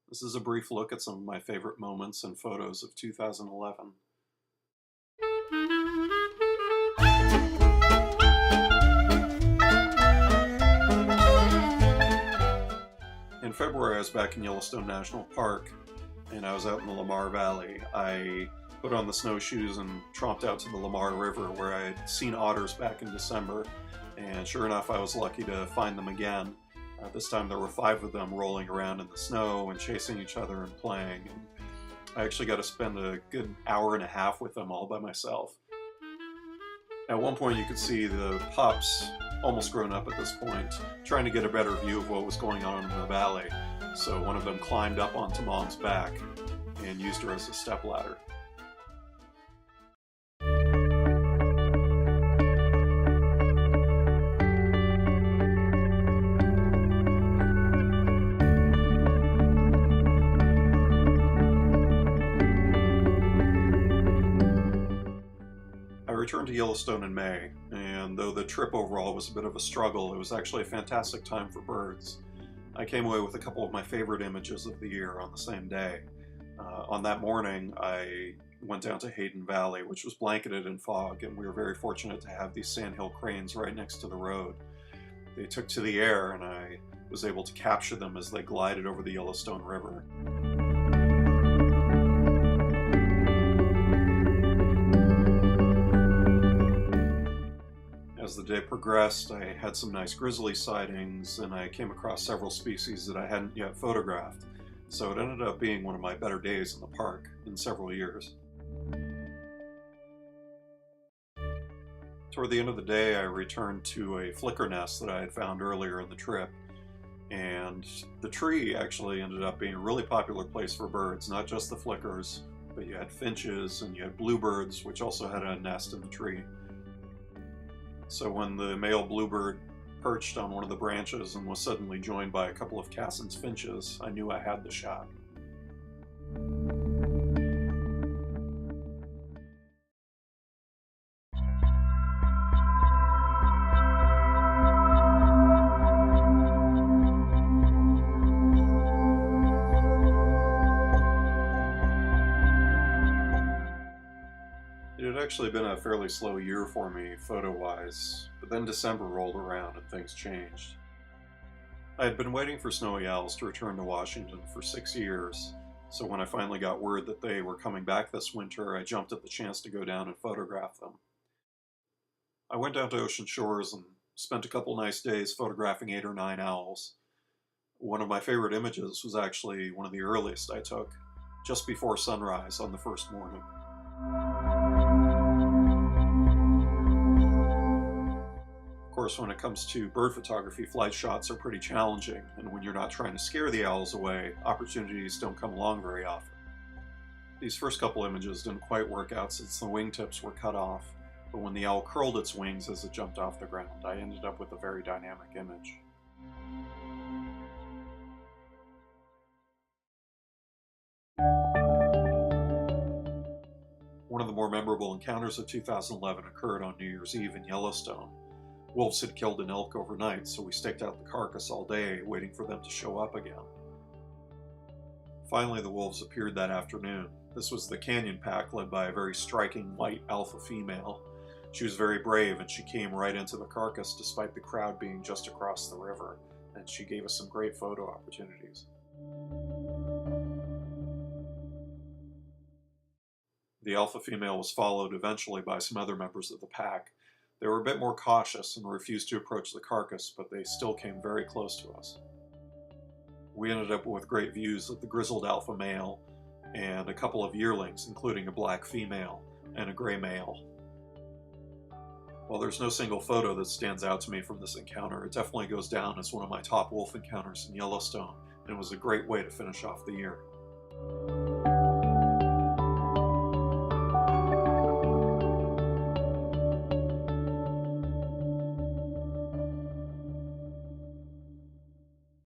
This is a brief look at some of my favorite moments and photos of 2011. In February, I was back in Yellowstone National Park, and I was out in the Lamar Valley. I put on the snowshoes and tromped out to the Lamar River, where I had seen otters back in December, and sure enough, I was lucky to find them again. This time there were 5 of them rolling around in the snow and chasing each other and playing. And I actually got to spend a good hour and a half with them all by myself. At one point you could see the pups, almost grown up at this point, trying to get a better view of what was going on in the valley. So one of them climbed up onto Mom's back and used her as a stepladder. I returned to Yellowstone in May, and though the trip overall was a bit of a struggle, it was actually a fantastic time for birds. I came away with a couple of my favorite images of the year on the same day. On that morning, I went down to Hayden Valley, which was blanketed in fog, and we were very fortunate to have these sandhill cranes right next to the road. They took to the air, and I was able to capture them as they glided over the Yellowstone River. As the day progressed, I had some nice grizzly sightings, and I came across several species that I hadn't yet photographed, so it ended up being one of my better days in the park in several years. Toward the end of the day, I returned to a flicker nest that I had found earlier in the trip, and the tree actually ended up being a really popular place for birds, not just the flickers, but you had finches and you had bluebirds, which also had a nest in the tree. So when the male bluebird perched on one of the branches and was suddenly joined by a couple of Cassin's finches, I knew I had the shot. It had actually been a fairly slow year for me, photo-wise, but then December rolled around and things changed. I had been waiting for snowy owls to return to Washington for 6 years, so when I finally got word that they were coming back this winter, I jumped at the chance to go down and photograph them. I went down to Ocean Shores and spent a couple nice days photographing 8 or 9 owls. One of my favorite images was actually one of the earliest I took, just before sunrise on the first morning. Of course, when it comes to bird photography, flight shots are pretty challenging, and when you're not trying to scare the owls away, opportunities don't come along very often. These first couple images didn't quite work out since the wingtips were cut off, but when the owl curled its wings as it jumped off the ground, I ended up with a very dynamic image. One of the more memorable encounters of 2011 occurred on New Year's Eve in Yellowstone. Wolves had killed an elk overnight, so we staked out the carcass all day, waiting for them to show up again. Finally, the wolves appeared that afternoon. This was the Canyon Pack, led by a very striking white alpha female. She was very brave, and she came right into the carcass despite the crowd being just across the river, and she gave us some great photo opportunities. The alpha female was followed eventually by some other members of the pack. They were a bit more cautious and refused to approach the carcass, but they still came very close to us. We ended up with great views of the grizzled alpha male and a couple of yearlings, including a black female and a gray male. While there's no single photo that stands out to me from this encounter, it definitely goes down as one of my top wolf encounters in Yellowstone, and it was a great way to finish off the year.